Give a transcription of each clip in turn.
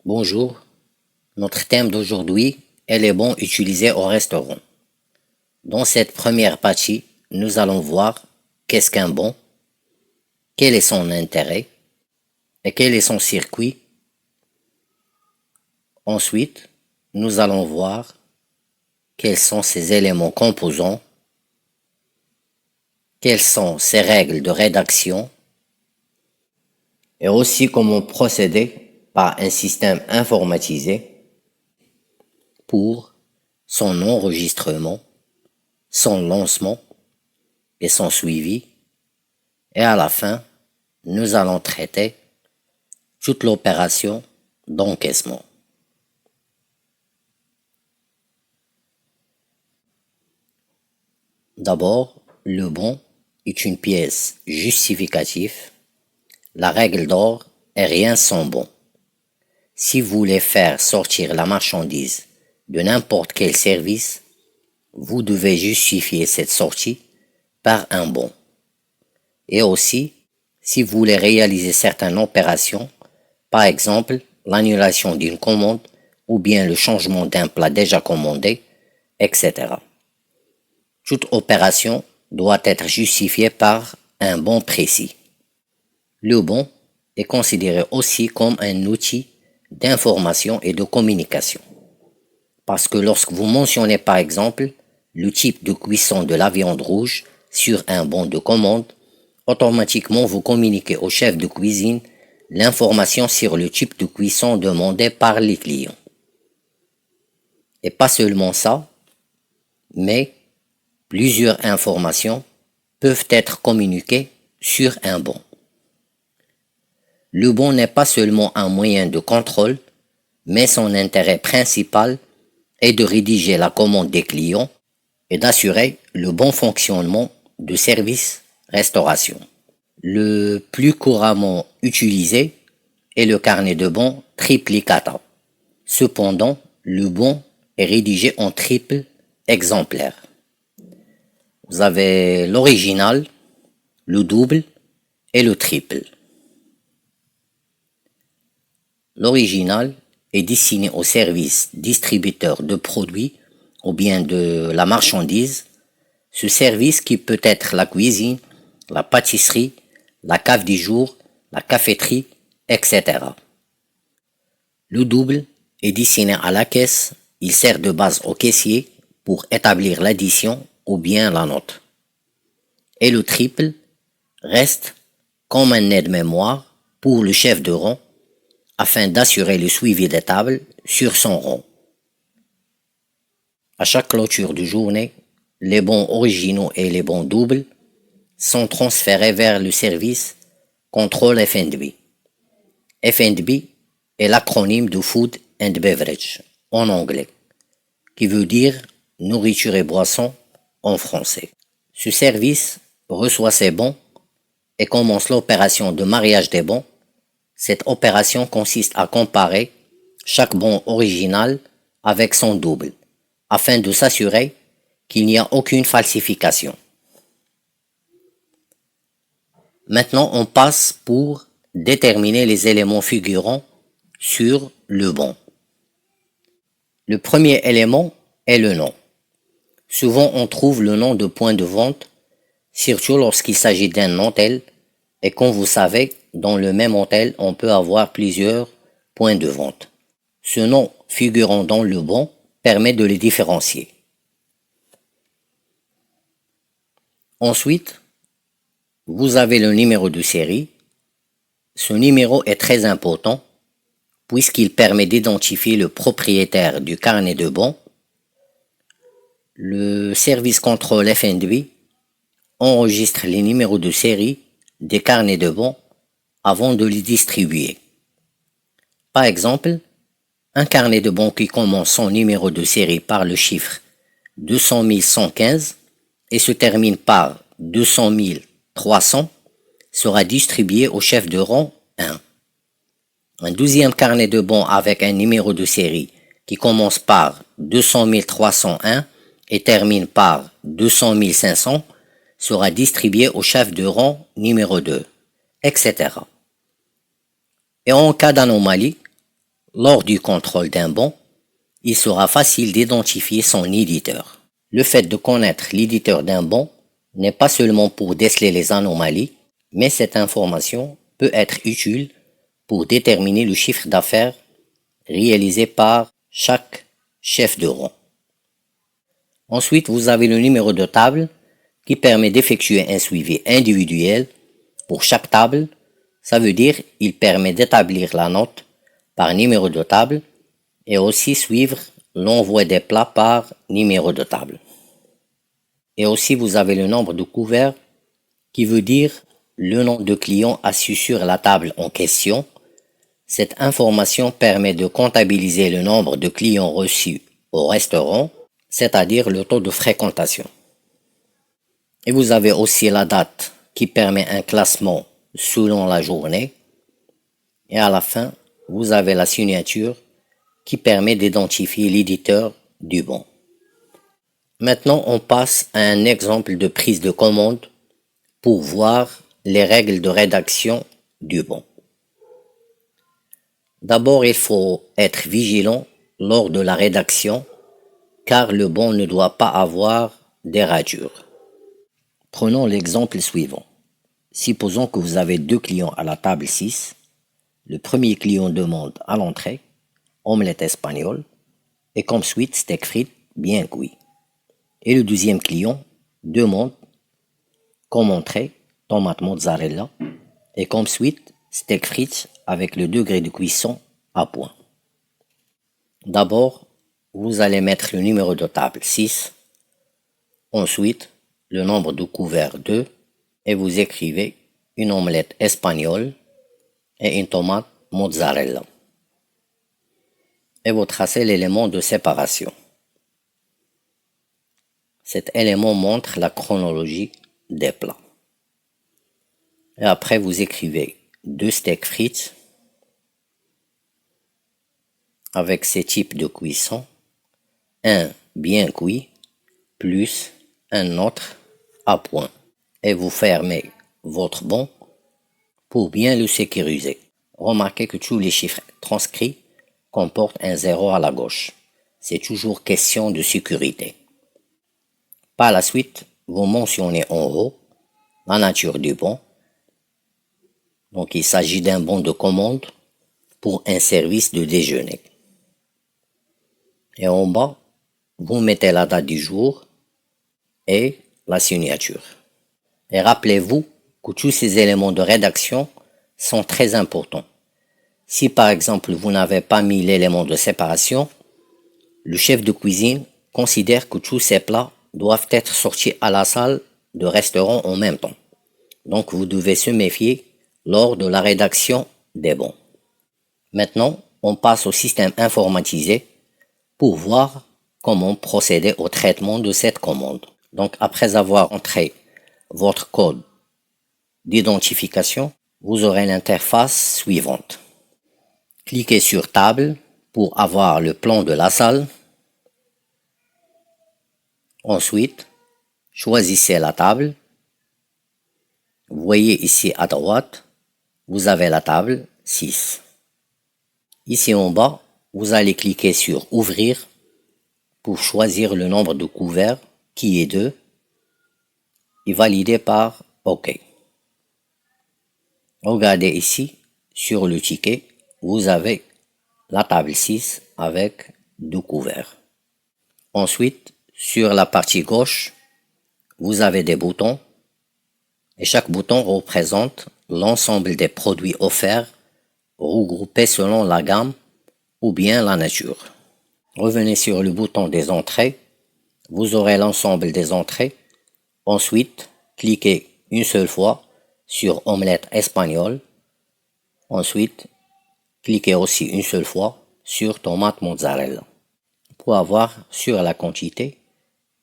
Bonjour, notre thème d'aujourd'hui est les bons utilisés au restaurant. Dans cette première partie, nous allons voir qu'est-ce qu'un bon, quel est son intérêt et quel est son circuit. Ensuite, nous allons voir quels sont ses éléments composants, quelles sont ses règles de rédaction et aussi comment procéder par un système informatisé pour son enregistrement, son lancement et son suivi. Et à la fin, nous allons traiter toute l'opération d'encaissement. D'abord, le bon est une pièce justificative. La règle d'or est rien sans bon. Si vous voulez faire sortir la marchandise de n'importe quel service, vous devez justifier cette sortie par un bon. Et aussi, si vous voulez réaliser certaines opérations, par exemple l'annulation d'une commande ou bien le changement d'un plat déjà commandé, etc. Toute opération doit être justifiée par un bon précis. Le bon est considéré aussi comme un outil d'information et de communication. Parce que lorsque vous mentionnez par exemple le type de cuisson de la viande rouge sur un bon de commande, automatiquement vous communiquez au chef de cuisine l'information sur le type de cuisson demandé par les clients. Et pas seulement ça, mais plusieurs informations peuvent être communiquées sur un bon. Le bon n'est pas seulement un moyen de contrôle, mais son intérêt principal est de rédiger la commande des clients et d'assurer le bon fonctionnement du service restauration. Le plus couramment utilisé est le carnet de bons triplicata. Cependant, le bon est rédigé en triple exemplaire. Vous avez l'original, le double et le triple. L'original est destiné au service distributeur de produits ou bien de la marchandise, ce service qui peut être la cuisine, la pâtisserie, la cave du jour, la caféterie, etc. Le double est destiné à la caisse, il sert de base au caissier pour établir l'addition ou bien la note. Et le triple reste comme un aide-mémoire pour le chef de rang afin d'assurer le suivi des tables sur son rang. À chaque clôture de journée, les bons originaux et les bons doubles sont transférés vers le service Control F&B. F&B est l'acronyme de Food and Beverage en anglais, qui veut dire nourriture et boisson en français. Ce service reçoit ces bons et commence l'opération de mariage des bons. Cette opération consiste à comparer chaque bon original avec son double, afin de s'assurer qu'il n'y a aucune falsification. Maintenant, on passe pour déterminer les éléments figurant sur le bon. Le premier élément est le nom. Souvent, on trouve le nom de point de vente, surtout lorsqu'il s'agit d'un hôtel, et comme vous savez, dans le même hôtel, on peut avoir plusieurs points de vente. Ce nom figurant dans le bon permet de les différencier. Ensuite, vous avez le numéro de série. Ce numéro est très important puisqu'il permet d'identifier le propriétaire du carnet de bons. Le service contrôle F&B enregistre les numéros de série des carnets de bons avant de les distribuer. Par exemple, un carnet de bons qui commence son numéro de série par le chiffre 200 115 et se termine par 200 300 sera distribué au chef de rang 1. Un deuxième carnet de bons avec un numéro de série qui commence par 200 301 et termine par 200 500 sera distribué au chef de rang numéro 2, etc. Et en cas d'anomalie, Lors du contrôle d'un bon, il sera facile d'identifier son éditeur. Le fait de connaître l'éditeur d'un bon n'est pas seulement pour déceler les anomalies, mais cette information peut être utile pour déterminer le chiffre d'affaires réalisé par chaque chef de rang. Ensuite, vous avez le numéro de table qui permet d'effectuer un suivi individuel pour chaque table. Ça veut dire qu'il permet d'établir la note par numéro de table et aussi suivre l'envoi des plats par numéro de table. Et aussi, vous avez le nombre de couverts qui veut dire le nombre de clients assis sur la table en question. Cette information permet de comptabiliser le nombre de clients reçus au restaurant, c'est-à-dire le taux de fréquentation. Et vous avez aussi la date qui permet un classement selon la journée. Et à la fin, vous avez la signature qui permet d'identifier l'éditeur du bon. Maintenant, on passe à un exemple de prise de commande pour voir les règles de rédaction du bon. D'abord, il faut être vigilant lors de la rédaction car le bon ne doit pas avoir des ratures. Prenons l'exemple suivant. Supposons que vous avez 2 clients à la table 6. Le premier client demande à l'entrée omelette espagnole et comme suite steak frites bien cuit. Et le deuxième client demande comme entrée tomate mozzarella et comme suite steak frites avec le degré de cuisson à point. D'abord, vous allez mettre le numéro de table 6, ensuite le nombre de couverts 2 et vous écrivez une omelette espagnole et une tomate mozzarella. Et vous tracez l'élément de séparation. Cet élément montre la chronologie des plats. Et après, vous écrivez 2 steaks frites avec ces types de cuisson, un bien cuit plus un autre à point. Et vous fermez votre bon pour bien le sécuriser. Remarquez que tous les chiffres transcrits comportent un 0 à la gauche. C'est toujours question de sécurité. Par la suite, vous mentionnez en haut la nature du bon. Donc il s'agit d'un bon de commande pour un service de déjeuner. Et en bas, vous mettez la date du jour et la signature. Et rappelez-vous que tous ces éléments de rédaction sont très importants. Si par exemple vous n'avez pas mis l'élément de séparation, le chef de cuisine considère que tous ces plats doivent être sortis à la salle de restaurant en même temps. Donc vous devez se méfier lors de la rédaction des bons. Maintenant, on passe au système informatisé pour voir comment procéder au traitement de cette commande. Donc après avoir entré votre code d'identification, vous aurez l'interface suivante. Cliquez sur Table pour avoir le plan de la salle. Ensuite, choisissez la table. Vous voyez ici à droite, vous avez la table 6. Ici en bas, vous allez cliquer sur Ouvrir pour choisir le nombre de couverts qui est 2 et valider par OK. Regardez ici, sur le ticket, vous avez la table 6 avec 2 couverts. Ensuite, sur la partie gauche, vous avez des boutons et chaque bouton représente l'ensemble des produits offerts regroupés selon la gamme ou bien la nature. Revenez sur le bouton des entrées, vous aurez l'ensemble des entrées. Ensuite, cliquez une seule fois sur omelette espagnole. Ensuite, cliquez aussi une seule fois sur tomate mozzarella pour avoir sur la quantité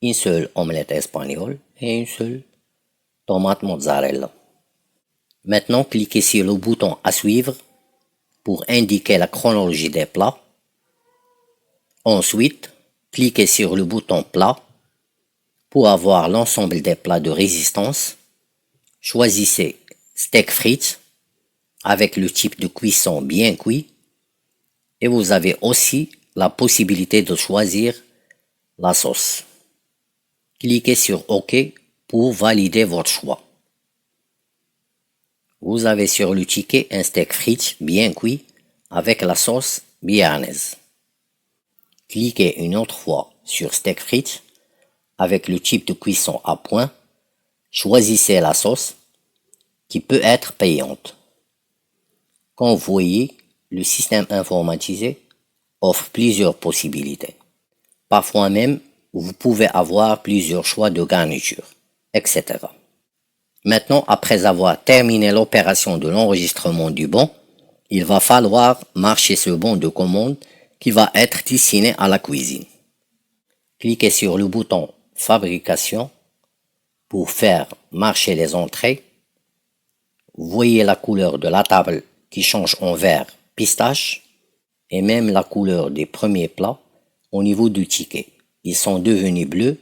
une seule omelette espagnole et une seule tomate mozzarella. Maintenant, cliquez sur le bouton à suivre pour indiquer la chronologie des plats. Ensuite, cliquez sur le bouton plat pour avoir l'ensemble des plats de résistance. Choisissez steak frites avec le type de cuisson bien cuit Et vous avez aussi la possibilité de choisir la sauce. Cliquez sur OK pour valider votre choix. Vous avez sur le ticket un steak frites bien cuit avec la sauce béarnaise. Cliquez une autre fois sur steak frites avec le type de cuisson à point. Choisissez la sauce qui peut être payante. Comme vous voyez, le système informatisé offre plusieurs possibilités. Parfois même, vous pouvez avoir plusieurs choix de garniture, etc. Maintenant, après avoir terminé l'opération de l'enregistrement du bon, il va falloir marcher ce bon de commande qui va être destiné à la cuisine. Cliquez sur le bouton Fabrication pour faire marcher les entrées. Voyez la couleur de la table qui change en vert pistache et même la couleur des premiers plats au niveau du ticket. Ils sont devenus bleus,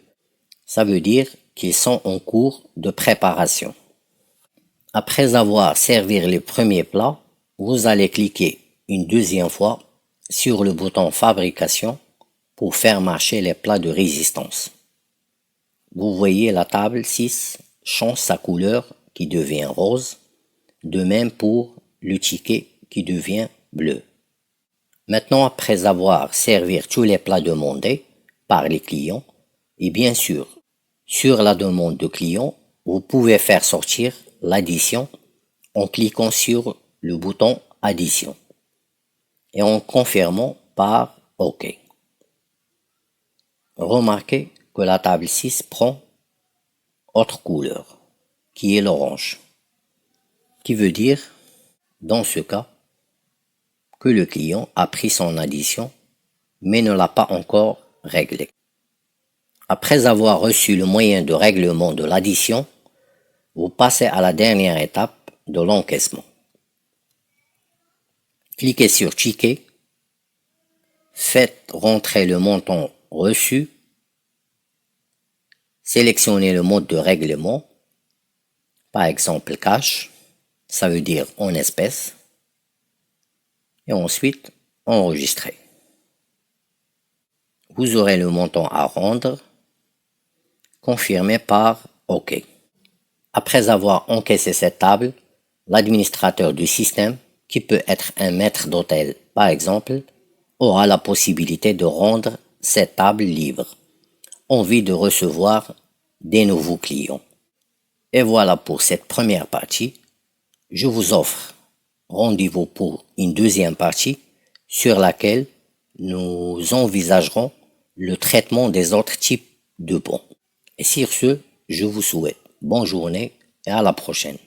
ça veut dire qu'ils sont en cours de préparation. Après avoir servi les premiers plats, vous allez cliquer une deuxième fois sur le bouton Fabrication pour faire marcher les plats de résistance. Vous voyez la table 6 change sa couleur qui devient rose, de même pour le ticket qui devient bleu. Maintenant, après avoir servi tous les plats demandés par les clients, et bien sûr, sur la demande de client, vous pouvez faire sortir l'addition en cliquant sur le bouton Addition et en confirmant par OK. Remarquez que la table 6 prend autre couleur, qui est l'orange, qui veut dire, dans ce cas, que le client a pris son addition, mais ne l'a pas encore réglé. Après avoir reçu le moyen de règlement de l'addition, vous passez à la dernière étape de l'encaissement. Cliquez sur Ticket, faites rentrer le montant reçu, sélectionnez le mode de règlement, par exemple cash, ça veut dire en espèces, et ensuite enregistrer. Vous aurez le montant à rendre, confirmé par OK. Après avoir encaissé cette table, l'administrateur du système, qui peut être un maître d'hôtel par exemple, aura la possibilité de rendre cette table libre, en vue de recevoir des nouveaux clients. Et voilà pour cette première partie. Je vous offre rendez-vous pour une deuxième partie sur laquelle nous envisagerons le traitement des autres types de bons. Et sur ce, je vous souhaite bonne journée et à la prochaine.